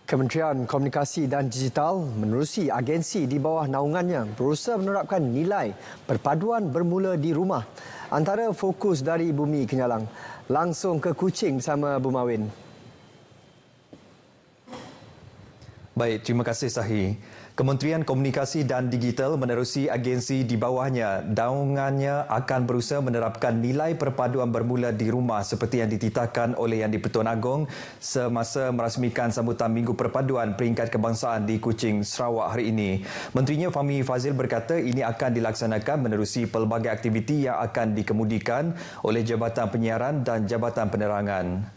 Kementerian Komunikasi dan Digital menerusi agensi di bawah naungannya berusaha menerapkan nilai perpaduan bermula di rumah antara fokus dari Bumi Kenyalang. Langsung ke Kuching bersama Bu Mawin. Baik, terima kasih Sahi. Kementerian Komunikasi dan Digital menerusi agensi di bawahnya. Naungannya akan berusaha menerapkan nilai perpaduan bermula di rumah seperti yang dititahkan oleh Yang di-Pertuan Agong semasa merasmikan sambutan Minggu Perpaduan Peringkat Kebangsaan di Kuching, Sarawak hari ini. Menterinya Fahmi Fadzil berkata ini akan dilaksanakan menerusi pelbagai aktiviti yang akan dikemudikan oleh Jabatan Penyiaran dan Jabatan Penerangan.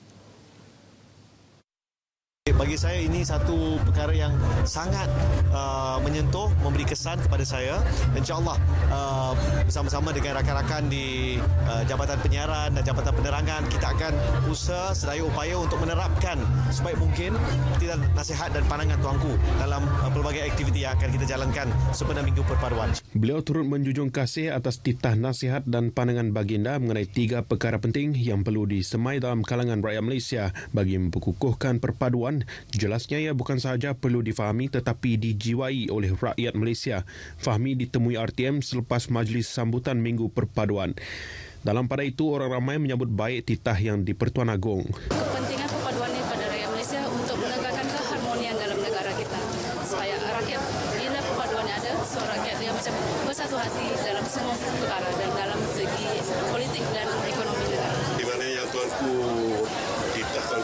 Bagi saya ini satu perkara yang sangat menyentuh, memberi kesan kepada saya. InsyaAllah bersama-sama dengan rakan-rakan di Jabatan Penyiaran dan Jabatan Penerangan, kita akan usaha sedaya upaya untuk menerapkan sebaik mungkin nasihat dan pandangan tuanku dalam pelbagai aktiviti yang akan kita jalankan sempena Minggu Perpaduan. Beliau turut menjunjung kasih atas titah nasihat dan pandangan baginda mengenai 3 perkara penting yang perlu disemai dalam kalangan rakyat Malaysia bagi memperkukuhkan perpaduan. Jelasnya ia bukan sahaja perlu difahami tetapi dijiwai oleh rakyat Malaysia. Fahmi ditemui RTM selepas majlis sambutan Minggu Perpaduan. Dalam pada itu, orang ramai menyambut baik titah Yang di-Pertuan Agong. Kepentingan perpaduan ini pada rakyat Malaysia untuk menegakkan keharmonian dalam negara kita. Supaya rakyat, bila perpaduannya ada, so rakyat dia macam bersatu hati dalam semua perkara dan dalam segi politik dan ekonomi negara. Di mana yang tuanku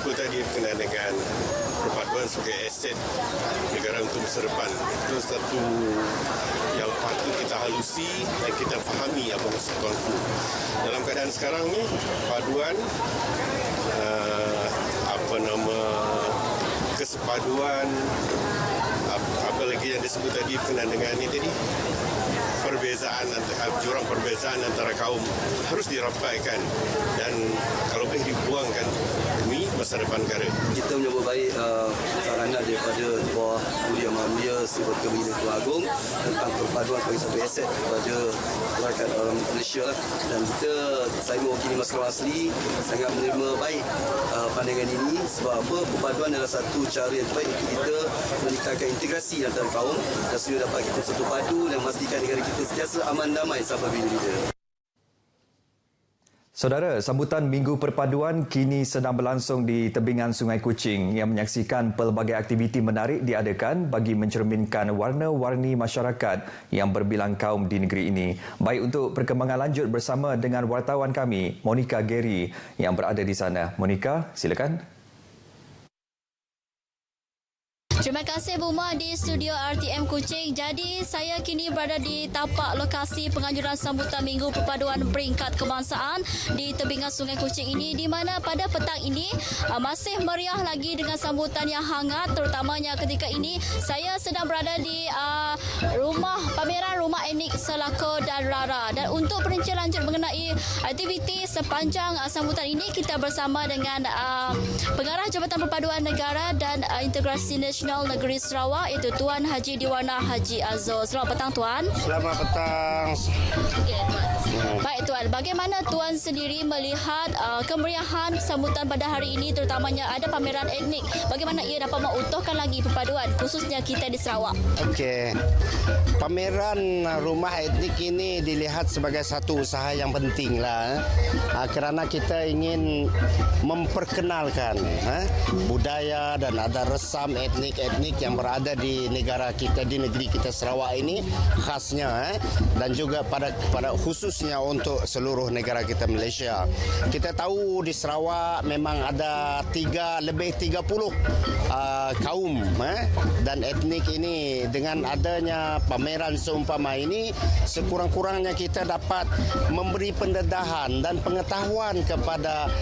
tadi berkenaan dengan perpaduan sebagai aset negara untuk masa depan. Itu satu yang patut kita halusi dan kita fahami apa maksud tuanku. Dalam keadaan sekarang ni, perpaduan kesepaduan, apa lagi yang disebut tadi berkenaan dengan ini tadi, jurang perbezaan antara kaum harus dirapaikan dan kalau boleh dibuangkan demi masa depan negara. Kita menyambut baik saranan daripada Tuan Budi Yang Maha Mulia Sri-Paduka Baginda Tuan Agong tentang perpaduan sebagai satu aset kepada rakyat orang Malaysia lah. Dan saya mewakili masyarakat asli sangat menerima baik pandangan ini sebab apa, perpaduan adalah satu cara yang baik untuk kita meningkatkan integrasi antara kaum dan supaya dapat kita satu padu dan memastikan negara kita sentiasa aman damai sampai bila-bila. Saudara, sambutan Minggu Perpaduan kini sedang berlangsung di tebingan Sungai Kuching yang menyaksikan pelbagai aktiviti menarik diadakan bagi mencerminkan warna-warni masyarakat yang berbilang kaum di negeri ini. Baik, untuk perkembangan lanjut bersama dengan wartawan kami, Monica Gary yang berada di sana. Monica, silakan. Terima kasih Buma di studio RTM Kuching. Jadi saya kini berada di tapak lokasi penganjuran sambutan Minggu Perpaduan Peringkat Kebangsaan di tebingan Sungai Kuching ini, di mana pada petang ini masih meriah lagi dengan sambutan yang hangat, terutamanya ketika ini saya sedang berada di pameran rumah etnik Selako dan Rara. Dan untuk perincian lanjut mengenai aktiviti sepanjang sambutan ini, kita bersama dengan Pengarah Jabatan Perpaduan Negara dan Integrasi Nasional Negeri Sarawak, iaitu Tuan Haji Diwana Haji Azor. Selamat petang Tuan. Selamat petang. Okey Tuan. Baik Tuan, bagaimana Tuan sendiri melihat kemeriahan sambutan pada hari ini, terutamanya ada pameran etnik. Bagaimana ia dapat mengutuhkan lagi perpaduan khususnya kita di Sarawak? Okey. Pameran rumah etnik ini dilihat sebagai satu usaha yang penting lah, kerana kita ingin memperkenalkan budaya dan ada resam etnik yang berada di negara kita, di negeri kita Sarawak ini khasnya, dan juga pada khususnya untuk seluruh negara kita Malaysia. Kita tahu di Sarawak memang ada lebih 30 kaum dan etnik ini. Dengan adanya pameran seumpama ini, sekurang-kurangnya kita dapat memberi pendedahan dan pengetahuan kepada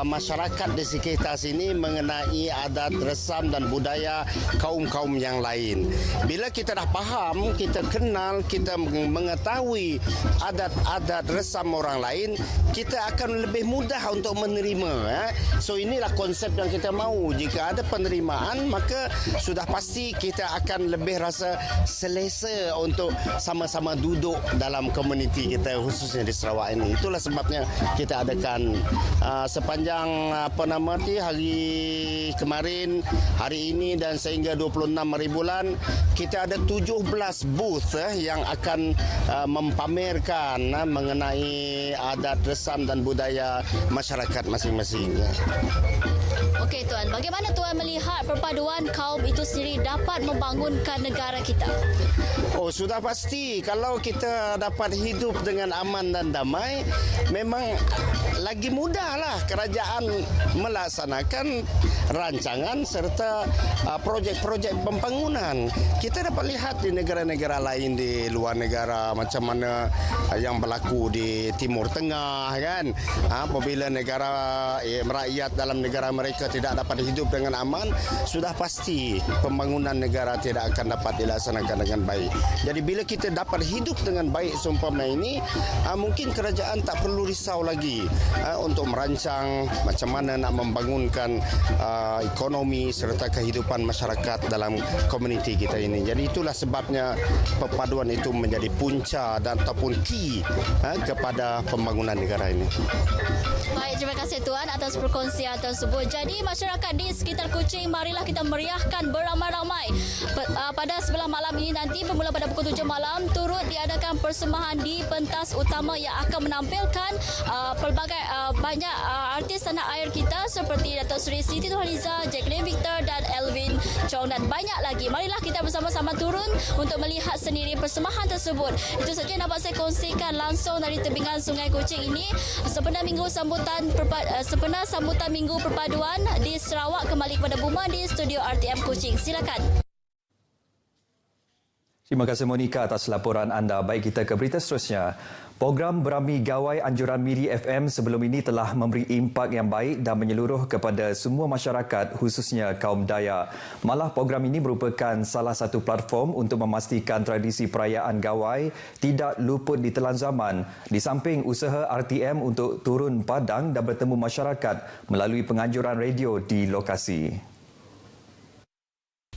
masyarakat di sekitar sini mengenai adat, resam dan budaya kaum-kaum yang lain. Bila kita dah faham, kita kenal, kita mengetahui adat-adat resam bersama orang lain, kita akan lebih mudah untuk menerima. So inilah konsep yang kita mahu. Jika ada penerimaan, maka sudah pasti kita akan lebih rasa selesa untuk sama-sama duduk dalam komuniti kita, khususnya di Sarawak ini. Itulah sebabnya kita adakan sepanjang hari kemarin, hari ini dan sehingga 26 hari bulan, kita ada 17 booth yang akan mempamerkan mengenai adat, resam dan budaya masyarakat masing-masing. Okey Tuan, bagaimana Tuan melihat perpaduan kaum itu sendiri dapat membangunkan negara kita? Oh, sudah pasti kalau kita dapat hidup dengan aman dan damai, memang lagi mudahlah kerajaan melaksanakan rancangan serta projek-projek pembangunan. Kita dapat lihat di negara-negara lain di luar negara macam mana yang berlaku di Timur Tengah kan. Apabila negara rakyat dalam negara mereka tidak dapat hidup dengan aman, sudah pasti pembangunan negara tidak akan dapat dilaksanakan dengan baik. Jadi bila kita dapat hidup dengan baik seumpama ini, mungkin kerajaan tak perlu risau lagi untuk merancang macam mana nak membangunkan ekonomi serta kehidupan masyarakat dalam komuniti kita ini. Jadi itulah sebabnya perpaduan itu menjadi punca dan ataupun key kepada pembangunan negara ini. Baik, terima kasih Tuan atas perkongsian tersebut. Jadi masyarakat di sekitar Kuching, marilah kita meriahkan beramai-ramai. Pada sebelah malam ini nanti bermula pada pukul 7 malam turut diadakan persembahan di pentas utama yang akan menampilkan pelbagai banyak artis tanah air kita seperti Datuk Seri Siti Nurhaliza, Jacqueline Victor dan Elvin Chong dan banyak lagi. Marilah kita bersama-sama turun untuk melihat sendiri persembahan tersebut. Itu saja yang dapat saya kongsikan langsung dari tebingan Sungai Kuching ini. Sempena sambutan Minggu Perpaduan di Sarawak kembali kepada Buma di studio RTM Kuching. Silakan. Terima kasih Monika atas laporan anda. Baik, kita ke berita seterusnya. Program Berami Gawai Anjuran Miri FM sebelum ini telah memberi impak yang baik dan menyeluruh kepada semua masyarakat khususnya kaum Dayak. Malah program ini merupakan salah satu platform untuk memastikan tradisi perayaan Gawai tidak luput ditelan zaman. Di samping usaha RTM untuk turun padang dan bertemu masyarakat melalui penganjuran radio di lokasi.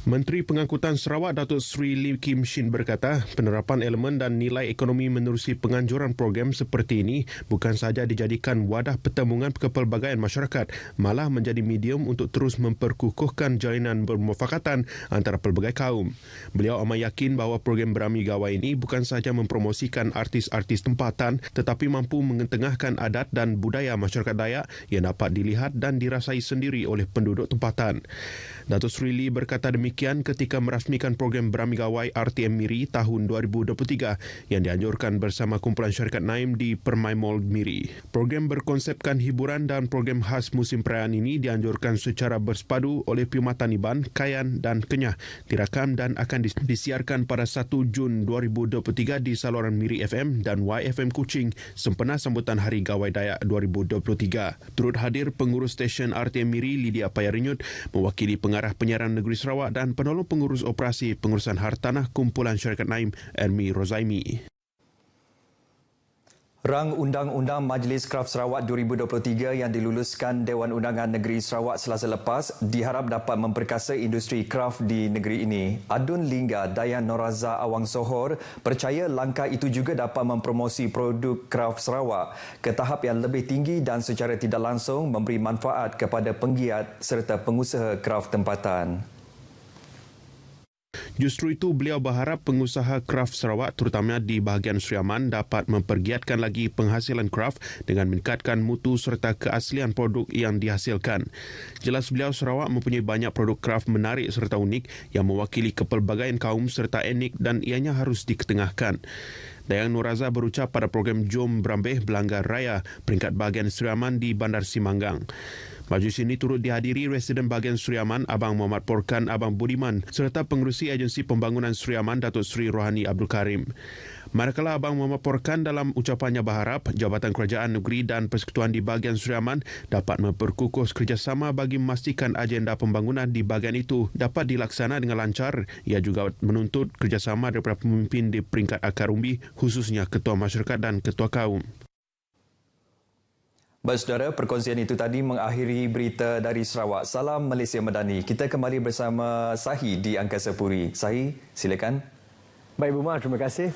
Menteri Pengangkutan Sarawak Datuk Seri Lee Kim Shin berkata, penerapan elemen dan nilai ekonomi menerusi penganjuran program seperti ini bukan sahaja dijadikan wadah pertemuan kepelbagaian masyarakat, malah menjadi medium untuk terus memperkukuhkan jalinan bermufakatan antara pelbagai kaum. Beliau amat yakin bahawa program Berami Gawai ini bukan sahaja mempromosikan artis-artis tempatan tetapi mampu mengetengahkan adat dan budaya masyarakat Dayak yang dapat dilihat dan dirasai sendiri oleh penduduk tempatan. Datuk Seri Lee berkata demikian ketika merasmikan program Berami Gawai RTM Miri tahun 2023 yang dianjurkan bersama kumpulan syarikat Naim di Permai Mall Miri. Program berkonsepkan hiburan dan program khas musim perayaan ini dianjurkan secara bersepadu oleh Perkhidmatan Iban, Kayan dan Kenyah. Dirakam dan akan disiarkan pada 1 Jun 2023 di saluran Miri FM dan YFM Kuching sempena sambutan Hari Gawai Dayak 2023. Turut hadir pengurus stesen RTM Miri Lydia Payarinyut, mewakili pengarah penyiaran negeri Sarawak dan penolong pengurus operasi pengurusan hartanah kumpulan syarikat Naim Ermi Rozaimi. Rang Undang-Undang Majlis Kraf Sarawak 2023 yang diluluskan Dewan Undangan Negeri Sarawak Selasa lepas diharap dapat memperkasa industri kraf di negeri ini. Adun Lingga Dayan Noraza Awang Sohor percaya langkah itu juga dapat mempromosi produk kraf Sarawak ke tahap yang lebih tinggi dan secara tidak langsung memberi manfaat kepada penggiat serta pengusaha kraf tempatan. Justru itu, beliau berharap pengusaha kraf Sarawak terutamanya di bahagian Seriaman dapat mempergiatkan lagi penghasilan kraf dengan meningkatkan mutu serta keaslian produk yang dihasilkan. Jelas beliau Sarawak mempunyai banyak produk kraf menarik serta unik yang mewakili kepelbagaian kaum serta etnik dan ianya harus diketengahkan. Dayang Nuraza berucap pada program Jom Berambeh Belanggar Raya peringkat bahagian Seriaman di Bandar Simanggang. Majlis ini turut dihadiri Residen Bahagian Seriaman Abang Muhammad Porkan Abang Budiman serta Pengerusi Agensi Pembangunan Seriaman Datuk Seri Rohani Abdul Karim. Manakala Abang Muhammad Porkan dalam ucapannya berharap Jabatan Kerajaan Negeri dan Persekutuan di bahagian Seriaman dapat memperkukuh kerjasama bagi memastikan agenda pembangunan di bahagian itu dapat dilaksana dengan lancar. Ia juga menuntut kerjasama daripada pemimpin di peringkat akar umbi khususnya Ketua Masyarakat dan Ketua Kaum. Baik saudara, perkongsian itu tadi mengakhiri berita dari Sarawak. Salam Malaysia Madani. Kita kembali bersama Sahi di Angkasa Puri. Sahi, silakan. Baik, Bu Mar, terima kasih.